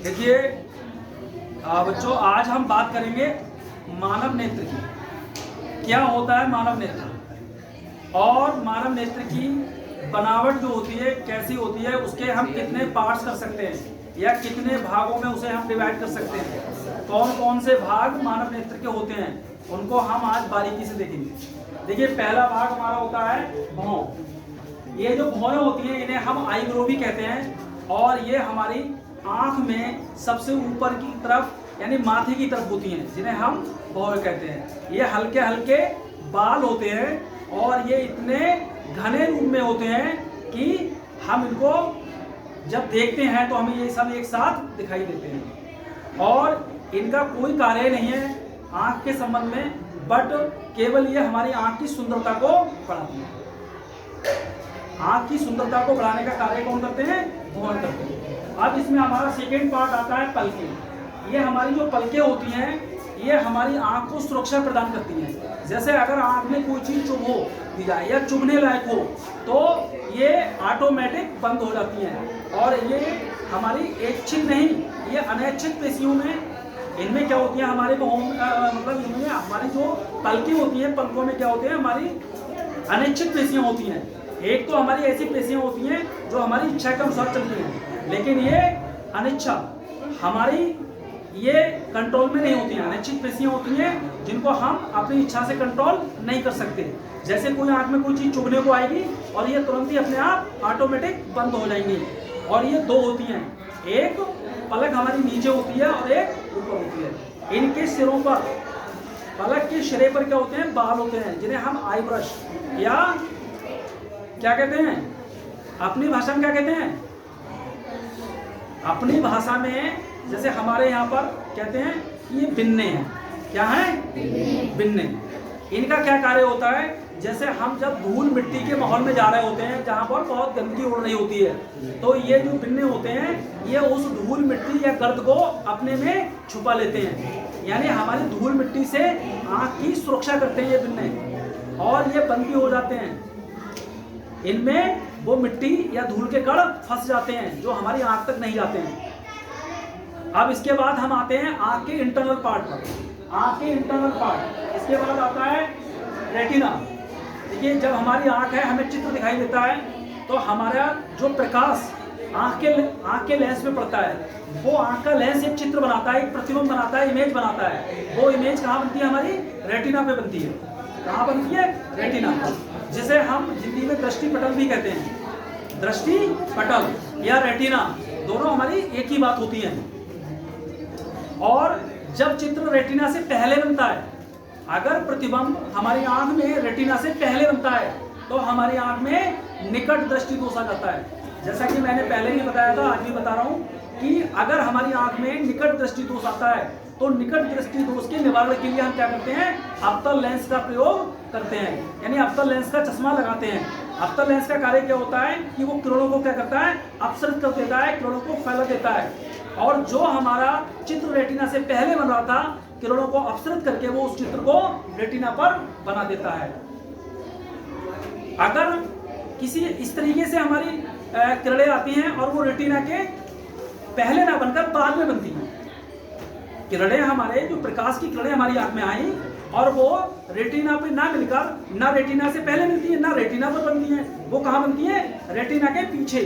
देखिए बच्चों, आज हम बात करेंगे मानव नेत्र की। क्या होता है मानव नेत्र और मानव नेत्र की बनावट जो होती है कैसी होती है, उसके हम कितने पार्ट्स कर सकते हैं या कितने भागों में उसे हम डिवाइड कर सकते हैं, कौन कौन से भाग मानव नेत्र के होते हैं, उनको हम आज बारीकी से देखेंगे। देखिए, पहला भाग हमारा होता है भौं। ये जो भौएं होती हैं इन्हें हम आईब्रो भी कहते हैं और ये हमारी आंख में सबसे ऊपर की तरफ यानी माथे की तरफ होती हैं, जिन्हें हम भौएं कहते हैं। ये हल्के हल्के बाल होते हैं और ये इतने घने रूप में होते हैं कि हम इनको जब देखते हैं तो हमें ये सब एक साथ दिखाई देते हैं और इनका कोई कार्य नहीं है आंख के संबंध में, बट केवल ये हमारी आंख की सुंदरता को बढ़ाती है। आंख की सुंदरता को बढ़ाने का कार्य कौन करते हैं? भौएं करते हैं। अब इसमें हमारा सेकेंड पार्ट आता है पलकें। ये हमारी जो पलकें होती हैं ये हमारी आंख को सुरक्षा प्रदान करती हैं। जैसे अगर आंख में कोई चीज चुभ हो दी जाए या चुभने लायक हो तो ये ऑटोमेटिक बंद हो जाती हैं और ये हमारी ऐच्छिक नहीं, ये अनैच्छिक पेशियों में इनमें क्या होती है हमारे मतलब इनमें हमारी जो पलकें होती हैं पलकों में क्या होते हैं हमारी अनैच्छिक पेशियां होती हैं। एक तो हमारी ऐसी पेशियां होती हैं जो हमारी इच्छा के अनुसार चलती हैं, लेकिन ये अनिच्छा हमारी ये कंट्रोल में नहीं होती हैं। अनिच्छित पेशियां होती हैं जिनको हम अपनी इच्छा से कंट्रोल नहीं कर सकते। जैसे कोई आंख में कोई चीज चुभने को आएगी और ये तुरंत ही अपने आप ऑटोमेटिक बंद हो जाएंगी। और ये दो होती हैं, एक पलक हमारी नीचे होती है और एक ऊपर होती है। इनके सिरों पर पलक के सिरे पर क्या होते हैं? बाल होते हैं, जिन्हें हम आई ब्रश या क्या कहते हैं, अपनी भाषा में क्या कहते हैं? अपनी भाषा में जैसे हमारे यहाँ पर कहते हैं कि ये बिन्ने हैं। क्या है? बिन्ने। इनका क्या कार्य होता है? जैसे हम जब धूल मिट्टी के माहौल में जा रहे होते हैं जहाँ पर बहुत गंदगी उड़ रही होती है, तो ये जो बिन्ने होते हैं ये उस धूल मिट्टी या गर्द को अपने में छुपा लेते हैं, यानी हमारी धूल मिट्टी से आँख की सुरक्षा करते हैं ये बिन्ने, और ये बंद भी हो जाते हैं। इनमें वो मिट्टी या धूल के कण फंस जाते हैं जो हमारी आंख तक नहीं जाते हैं। अब इसके बाद हम आते हैं आंख के इंटरनल पार्ट पर। आंख के इंटरनल पार्ट, इसके बाद आता है रेटिना। देखिए, जब हमारी आंख है हमें चित्र दिखाई देता है तो हमारा जो प्रकाश आंख के लेंस में पड़ता है वो आंख का लेंस एक चित्र बनाता है, एक प्रतिबिंब बनाता है, इमेज बनाता है। वो इमेज कहाँ बनती है? हमारी रेटिना पे बनती है। कहाँ बनती है? रेटिना, जिसे हम हिंदी में दृष्टि पटल भी कहते हैं। दृष्टि पटल या रेटिना दोनों हमारी एक ही बात होती है। और जब चित्र रेटिना से पहले बनता है, अगर प्रतिबिंब हमारी आंख में रेटिना से पहले बनता है तो हमारी आंख में निकट दृष्टि दोष आ जाता है। जैसा कि मैंने पहले ही बताया था, आज भी बता रहा हूँ कि अगर हमारी आंख में निकट दृष्टि दोष आता है तो निकट दृष्टि दोष के निवारण के लिए हम क्या करते हैं? अवतल लेंस का प्रयोग करते हैं, यानी अवतल लेंस का चश्मा लगाते हैं। अवतल लेंस का कार्य क्या होता है कि वो किरणों को क्या करता है? अपसरित कर देता है, किरणों को फैला देता है। और जो हमारा चित्र रेटिना से पहले बन रहा था, किरणों को अपसरित करके वो उस चित्र को रेटिना पर बना देता है। अगर किसी इस तरीके से हमारी किरणें आती हैं और वो रेटिना के पहले ना बनकर बाद में बनती हैं, किरणें हमारे जो प्रकाश की किरणें हमारी आंख में आई और वो रेटिना पे ना मिलकर ना रेटिना से पहले मिलती है ना रेटिना पर बनती है, वो कहाँ बनती है? रेटिना के पीछे,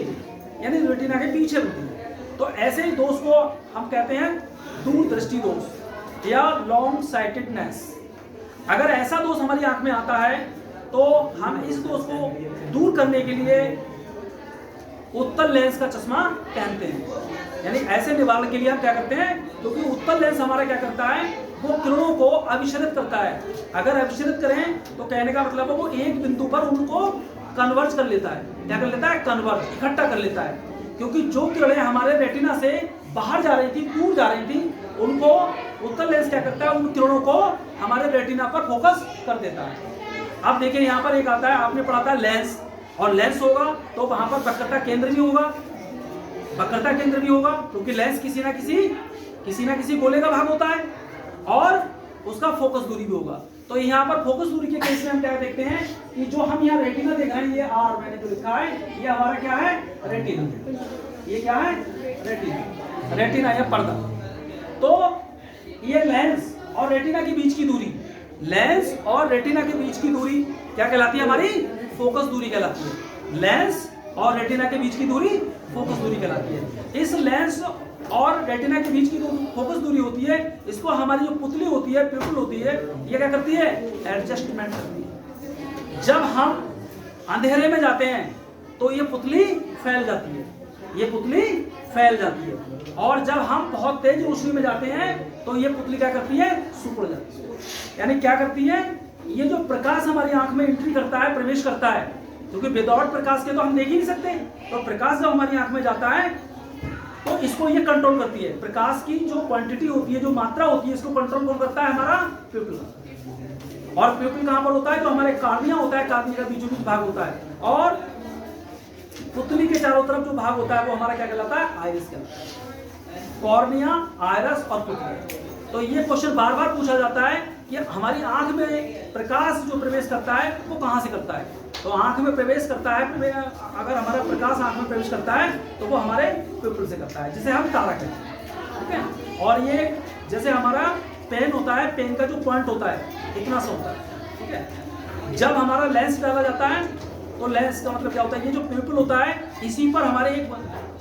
यानी रेटिना के पीछे बनती है। तो ऐसे ही दोष को हम कहते हैं दूरदृष्टि दोष या लॉन्ग साइटेडनेस। अगर ऐसा दोष हमारी आंख में आता है तो हम इस दोष को दूर करने के लिए उत्तल लेंस का चश्मा पहनते हैं। यानी ऐसे निवारण के लिए हम क्या करते हैं? क्योंकि उत्तल लेंस हमारा क्या करता है? वो किरणों को अभिसरित करता है। अगर अभिसरित करें तो कहने का मतलब है वो एक बिंदु पर उनको कन्वर्ज कर लेता है। क्या कर लेता है? कन्वर्ज, इकट्ठा कर लेता है। क्योंकि जो किरणें हमारे रेटिना से बाहर जा रही थी, दूर जा रही थी, उनको उत्तल लेंस क्या करता है? उन किरणों को हमारे रेटिना पर फोकस कर देता है। अब देखिए, यहाँ पर एक आता है, आपने पढ़ा था लेंस, और लेंस होगा तो वहां पर वक्रता केंद्र भी होगा, वक्रता केंद्र भी होगा, क्योंकि लेंस किसी ना किसी गोले का भाग होता है और उसका फोकस दूरी भी होगा। तो यहाँ पर फोकस दूरी के केस में हम क्या देखते हैं कि जो हम यहाँ रेटिना देख रहे हैं, ये आर मैंने जो लिखा है ये हमारा क्या है? रेटिना। ये क्या है? रेटिना। रेटिना या पर्दा। तो ये लेंस और रेटिना के बीच की दूरी, लेंस और रेटिना के बीच की दूरी क्या कहलाती है? हमारी फोकस दूरी कहलाती है। लेंस और रेटिना के बीच की दूरी फोकस दूरी कहलाती है। इस लेंस और रेटिना के बीच की जो फोकस दूरी होती है, इसको हमारी जो पुतली होती है, पिupil होती है, ये क्या करती है? एडजस्टमेंट करती है। जब हम अंधेरे में जाते हैं तो ये पुतली फैल जाती है, ये पुतली फैल जाती है। और जब हम बहुत तेज रोशनी में जाते हैं तो ये पुतली क्या करती है? सिकुड़ जाती है। यानी क्या करती है? ये जो प्रकाश हमारी आंख में एंट्री करता है, प्रवेश करता है, क्योंकि विदाउट प्रकाश के तो हम देख ही नहीं सकते, तो प्रकाश जब हमारी आंख में जाता है तो इसको ये कंट्रोल करती है। प्रकाश की जो क्वांटिटी होती है, जो मात्रा होती है, इसको कंट्रोल कौन करता है? हमारा पिupil। और पिupil कहां पर होता है? तो हमारे कार्निया होता है, कार्निया का बीचों बीच भाग होता है। और पुतली के चारों तरफ जो भाग होता है वो हमारा क्या कहलाता है? आइरिस कहलाता है। कॉर्निया, आइरिस और पुतली। तो ये क्वेश्चन बार बार पूछा जाता है कि हमारी आंख में प्रकाश जो प्रवेश करता है वो कहां से करता है? तो आंख में प्रवेश करता है, अगर हमारा प्रकाश आंख में प्रवेश करता है तो वो हमारे पिupil से करता है, जिसे हम तारा कहते हैं। ठीक है। और ये जैसे हमारा पेन होता है, पेन का जो पॉइंट होता है इतना सा होता है। ठीक है। जब हमारा लेंस डाला जाता है तो लेंस का मतलब क्या होता है? ये जो पिupil होता है, इसी पर हमारे एक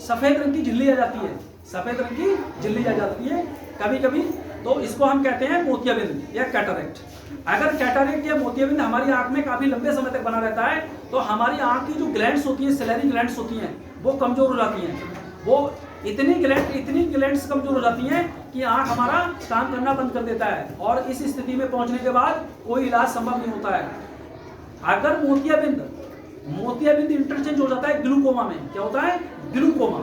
सफेद रंग की झिल्ली आ जाती है, सफेद रंग की झिल्ली आ जाती है कभी कभी। तो इसको हम कहते हैं मोतियाबिंद या कैटरेक्ट। अगर कैटरेक्ट या मोतियाबिंद हमारी आंख में काफी लंबे समय तक बना रहता है तो हमारी आंख की जो ग्लैंड्स होती हैं, सैलिवरी ग्लैंड्स होती हैं, वो कमजोर हो जाती हैं। वो इतनी ग्लैंड्स कमजोर हो जाती हैं कि आंख हमारा काम करना बंद कर देता है, और इस स्थिति में पहुंचने के बाद कोई इलाज संभव नहीं होता है। अगर मोतियाबिंद इंटरचेंज हो जाता है ग्लूकोमा में, क्या होता है? ग्लूकोमा,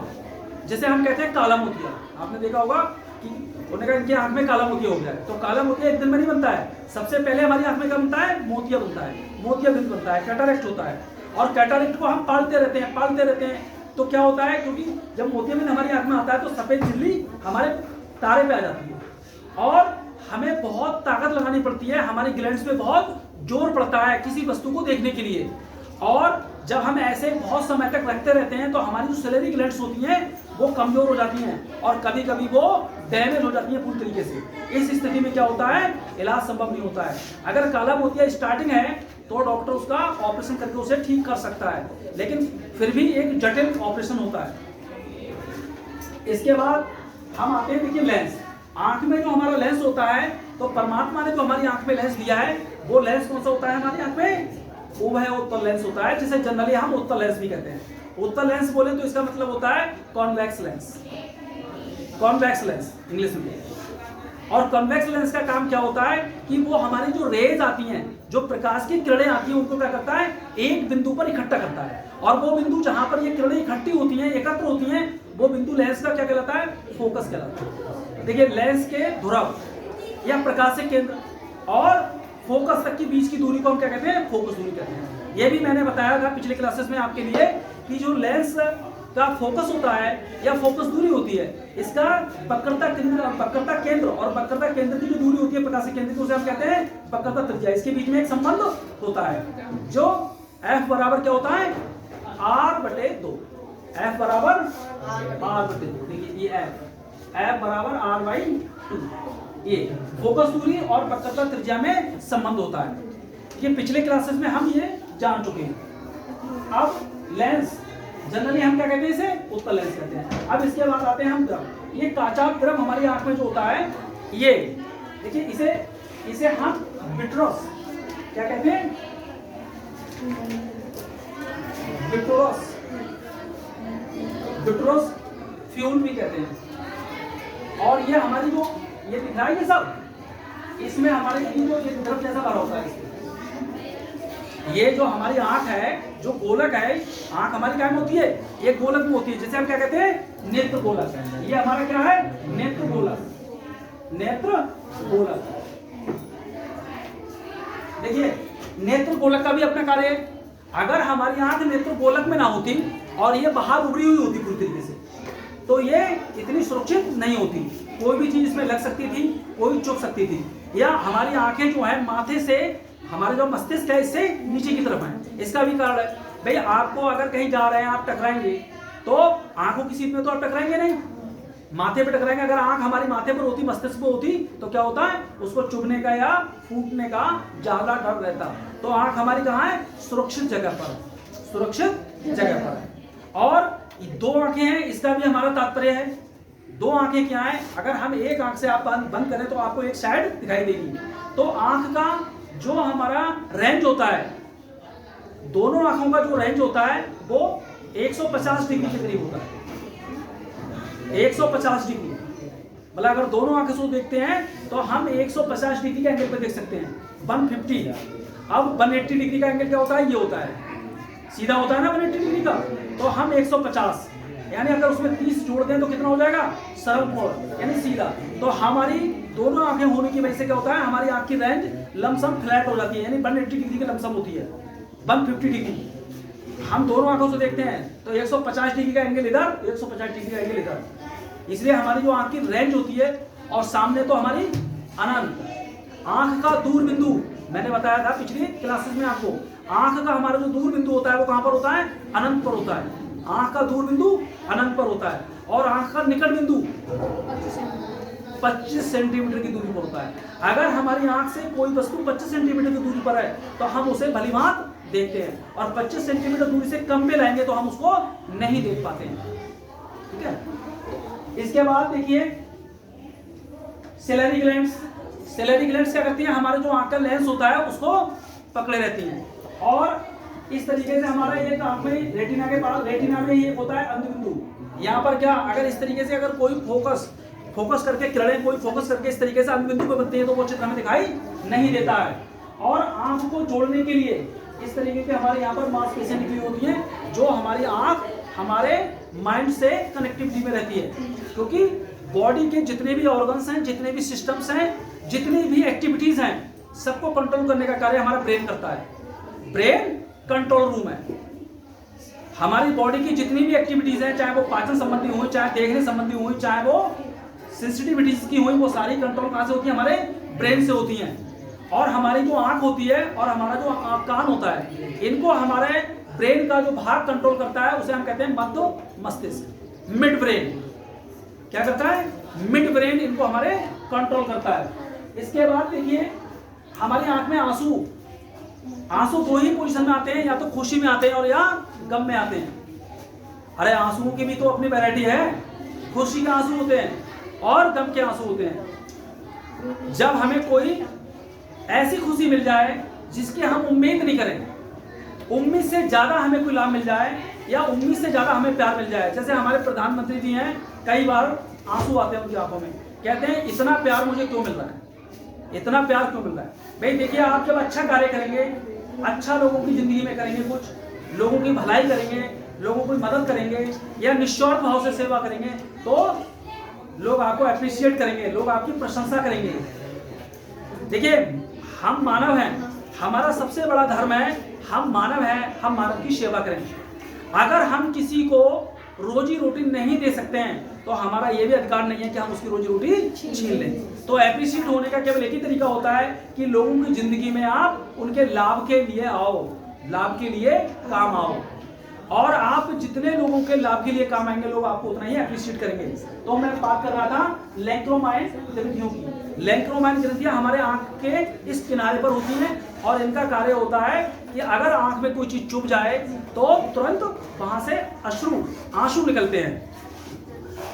जिसे हम कहते हैं काला मोतिया। आपने देखा होगा कि उन्होंने कहा इनकी आंख में काला मोतिया हो गया है। तो काला मोतिया एक दिन में नहीं बनता है, सबसे पहले हमारी आंख में क्या बनता है? मोतिया बनता है, मोतियाबिंद बनता है, कैटरेक्ट होता है। और कैटरेक्ट को हम पालते रहते हैं। तो क्या होता है? क्योंकि जब मोतियाबिंद हमारी आंख में आता है तो सफेद झिल्ली हमारे तारे पे आ जाती है और हमें बहुत ताकत लगानी पड़ती है, हमारी ग्लैंड्स पे बहुत जोर पड़ता है किसी वस्तु को देखने के लिए। और जब हम ऐसे बहुत समय तक रखते रहते हैं तो हमारी जो सैलिवरी ग्लैंड्स होती हैं वो कमजोर हो जाती हैं और कभी कभी वो डैमेज हो जाती हैं पूरी तरीके से। इस स्थिति में क्या होता है? इलाज संभव नहीं होता है। अगर काला मोतिया स्टार्टिंग है तो डॉक्टर उसका ऑपरेशन करके उसे ठीक कर सकता है, लेकिन फिर भी एक जटिल ऑपरेशन होता है। इसके बाद हम आते हैं, देखिए लेंस। आंख में जो हमारा लेंस होता है, तो परमात्मा ने जो हमारी आंख में लेंस दिया है वो लेंस कौन सा होता है? हमारी आंख में वो है उत्तल लेंस होता है, जिसे जनरली हम उत्तल लेंस भी कहते हैं। उत्तल लेंस बोले तो इसका मतलब होता है convex lens, convex lens English में। और कॉन्वेक्स लेंस का काम क्या होता है कि वो हमारी जो रेज आती हैं, जो प्रकाश की किरणें आती हैं, उनको क्या करता है? एक बिंदु पर इकट्ठा करता है। और वो बिंदु जहां पर ये किरणें इकट्ठी होती हैं, एकत्र होती हैं, वो बिंदु लेंस का क्या कहलाता है? फोकस कहलाता है। देखिए लेंस के ध्रुव या प्रकाशिक केंद्र और फोकस तक के बीच की दूरी को हम क्या कहते हैं? फोकस दूरी कहते हैं। ये भी मैंने बताया था पिछले क्लासेस में आपके लिए कि जो लेंस का फोकस होता है या फोकस दूरी होती है, इसका वक्रता केंद्र और वक्रता केंद्र की जो दूरी होती है प्रकाशिक केंद्र की, उसे हम कहते हैं वक्रता त्रिज्या। इसके बीच में एक संबंध होता है जो F बराबर क्या होता है? R/2। F बराबर R/2। देखिए ये F बराबर R/2। ये फोकस दूरी और वक्रता त्रिज्या में संबंध होता है। ये पिछले क्लासेस में हम ये जान चुके हैं। अब लेंस जनरली हम क्या कहते हैं? इसे उत्तल लेंस कहते हैं। अब इसके बाद आते हैं हम द्रव। ये काचाभ द्रव हमारी आंख में जो होता है, ये देखिए इसे हम विट्रोस क्या कहते हैं? विट्रोस फ्यूल भी कहते हैं। और ये हमारी जो ये दिख रहा है ये सब, इसमें हमारे जो ये द्रव जैसा भरा होता है, ये जो हमारी आंख है, जो गोलक है, आंख हमारी क्या में होती है? ये गोलक में होती है, जिसे हम क्या कहते हैं? नेत्र गोलक। ये हमारा क्या है? नेत्र गोलक। नेत्र गोलक। देखिए नेत्र गोलक का भी अपना कार्य है। अगर हमारी आंख नेत्र गोलक में ना होती और ये बाहर उभरी हुई होती पूरी तरीके से, तो ये इतनी सुरक्षित नहीं होती। कोई भी चीज इसमें लग सकती थी, कोई चुभ सकती थी। या हमारी आंखें जो है माथे से, हमारे जो मस्तिष्क है इससे नीचे की तरफ है। इसका भी कारण है भाई, आपको अगर कहीं जा रहे हैं आप टकराएंगे तो आंखों की सीध में तो आप टकराएंगे नहीं, माथे पे टकराएंगे। अगर आंख हमारी माथे पर होती, मस्तिष्क पे होती, तो क्या होता है, उसको चुभने का या फूटने का ज्यादा डर रहता। तो आंख हमारी कहाँ है, सुरक्षित जगह पर, सुरक्षित जगह पर है। और दो आंखें हैं, इसका भी हमारा तात्पर्य है। दो आंखें क्या है, अगर हम एक आंख से आप बंद करें तो आपको एक साइड दिखाई देगी। तो आंख का जो हमारा रेंज होता है, दोनों आंखों का जो रेंज होता है वो 150 डिग्री के करीब होता है। 150 डिग्री मतलब अगर दोनों आंखें से देखते हैं तो हम 150 डिग्री का एंगल पे देख सकते हैं। 150। अब 180 डिग्री का एंगल क्या होता है, ये होता है, सीधा होता है ना 180 डिग्री का। तो हम 150 यानी अगर उसमें 30 जोड़ दें तो कितना हो जाएगा, सरल कोण यानी सीधा। तो हमारी दोनों आंखें होने की वजह से क्या होता है, हमारी आंख की रेंज लमसम फ्लैट हो जाती है, यानी 180 डिग्री की लमसम होती है। 150 डिग्री हम दोनों आंखों से देखते हैं तो 150 डिग्री का एंगल इधर, 150 डिग्री का एंगल इधर। इसलिए हमारी जो आंख की रेंज होती है, और सामने तो हमारी अनंत। आंख का दूर बिंदु मैंने बताया था पिछली क्लासेस में आपको, आंख का हमारा जो दूर बिंदु होता है वो कहां पर होता है, अनंत पर होता है। आंख का दूर बिंदु अनंत पर होता है, और आंख का निकट बिंदु 25 सेंटीमीटर की दूरी पर होता है। अगर हमारी आंख से कोई वस्तु 25 सेंटीमीटर की दूरी पर है तो हम उसे भलीभांत देखते हैं, और 25 सेंटीमीटर दूरी से कम पे लाएंगे तो हम उसको नहीं देख पाते हैं। ठीक है। इसके बाद देखिए सेलेरी ग्लैंड्स। सेलेरी ग्लैंड्स क्या करती हैं, हमारे जो आंख का लेंस होता है उसको पकड़े रहती हैं, और इस तरीके से हमारा एक आंख में रेटिना के पास, रेटिना में ये होता है अंधबिंदु। यहाँ पर क्या, अगर इस तरीके से अगर कोई फोकस करके किरणें कोई फोकस करके इस तरीके से अंधबिंदु पे बनती है तो वो चित्र हमें दिखाई नहीं देता है। और आंख को जोड़ने के लिए इस तरीके के हमारे यहाँ पर मांसपेशियां निकली होती हैं, जो हमारी आंख हमारे माइंड से कनेक्टिविटी में रहती है। क्योंकि बॉडी के जितने भी ऑर्गन्स हैं, जितने भी सिस्टम्स हैं, जितनी भी एक्टिविटीज हैं, सबको कंट्रोल करने का कार्य हमारा ब्रेन करता है। ब्रेन कंट्रोल रूम है। हमारी बॉडी की जितनी भी एक्टिविटीज हैं, चाहे वो पाचन संबंधी हो, चाहे देखने संबंधी हो, चाहे वो सेंसिटिविटीज की हो, वो सारी कंट्रोल कहां से होती है, हमारे ब्रेन से होती हैं। और हमारी जो आंख होती है और हमारा जो कान होता है, इनको हमारे ब्रेन का जो भाग कंट्रोल करता है उसे हम कहते हैं मध्य मस्तिष्क, मिड ब्रेन। क्या करता है, मिड ब्रेन इनको हमारे कंट्रोल करता है। इसके बाद देखिए हमारी आंख में आंसू दो ही पोजीशन में आते हैं, या तो खुशी में आते हैं और या गम में आते हैं। अरे आंसुओं की भी तो अपनी वैरायटी है, खुशी के आंसू होते हैं और गम के आंसू होते हैं। जब हमें कोई ऐसी खुशी मिल जाए जिसकी हम उम्मीद नहीं करें, उम्मीद से ज्यादा हमें कोई लाभ मिल जाए, या उम्मीद से ज्यादा हमें प्यार मिल जाए, जैसे हमारे प्रधानमंत्री जी हैं, कई बार आंसू आते हैं उनकी आंखों में, कहते हैं इतना प्यार मुझे क्यों मिल रहा है, इतना प्यार क्यों मिल रहा है। भाई देखिए, आप जब अच्छा कार्य करेंगे, अच्छा लोगों की जिंदगी में करेंगे, कुछ लोगों की भलाई करेंगे, लोगों की मदद करेंगे, या निस्वार्थ भाव से सेवा करेंगे, तो लोग आपको अप्रिशिएट करेंगे, लोग आपकी प्रशंसा करेंगे। देखिए हम मानव हैं, हमारा सबसे बड़ा धर्म है, हम मानव हैं, हम मानव की सेवा करें। अगर हम किसी को रोजी रोटी नहीं दे सकते हैं तो हमारा ये भी अधिकार नहीं है कि हम उसकी रोजी रोटी छीन लें। तो एप्रिशिएट होने का केवल एक ही तरीका होता है कि लोगों की जिंदगी में आप उनके लाभ के लिए आओ, लाभ के लिए काम आओ, और आप जितने लोगों के लाभ के लिए काम आएंगे लोग आपको उतना ही एप्रिशिएट करेंगे। तो मैं बात कर रहा था लैंक्रोमाइन ग्रंथियों की। लैंक्रोमाइन ग्रंथियां हमारे आंख के इस किनारे पर होती हैं, और इनका कार्य होता है कि अगर आंख में कोई चीज चुभ जाए तो तुरंत वहां से आंसू निकलते हैं।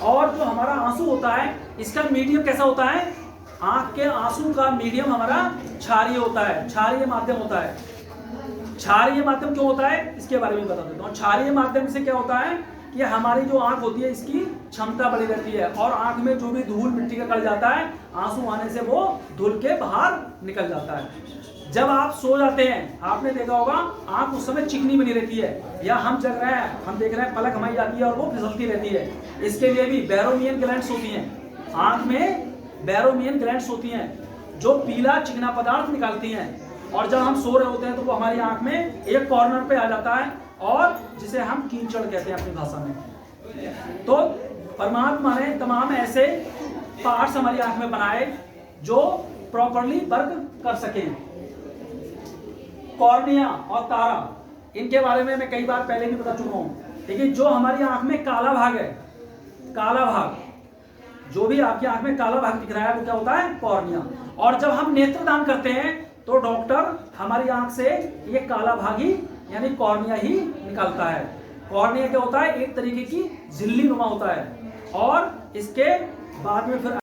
और जो हमारा आंसू होता है, इसका मीडियम कैसा होता है, आंख के आंसू का मीडियम हमारा क्षारीय होता है, क्षारीय माध्यम होता है। क्षारीय माध्यम क्यों होता है, इसके बारे में बता देता हूँ। क्षारीय माध्यम से क्या होता है कि हमारी जो आंख होती है इसकी क्षमता बनी रहती है, और आंख में जो भी धूल मिट्टी का कण जाता है, आंसू आने से वो धुल के बाहर निकल जाता है। जब आप सो जाते हैं, आपने देखा होगा आंख उस समय चिकनी बनी रहती है, या हम जग रहे हैं, हम देख रहे हैं, पलक हमारी जाती है और वो फिसलती रहती है। इसके लिए भी बैरोमियन ग्लैंड्स होती हैं, आंख में बैरोमियन ग्लैंड्स होती हैं जो पीला चिकना पदार्थ निकालती हैं, और जब हम सो रहे होते हैं तो वो हमारी आंख में एक कॉर्नर पे आ जाता है, और जिसे हम कींचड़ कहते हैं अपनी भाषा में। तो परमात्मा ने तमाम ऐसे पार्ट्स हमारी आंख में बनाए जो प्रॉपर्ली वर्क कर सकें। कॉर्निया और तारा, इनके बारे में मैं कई बार पहले भी बता चुका हूं। देखिए जो हमारी आंख में काला भाग है, काला भाग, जो भी आपकी आंख में काला भाग दिख रहा है वो क्या होता है? कॉर्निया। और जब हम नेत्र दान करते हैं तो डॉक्टर हमारी आंख से ये काला भाग ही यानी कॉर्निया ही निकालता है। कॉर्निया क्या होता है? एक तरीके की झिल्ली नुमा होता है और इसके बाद में फिर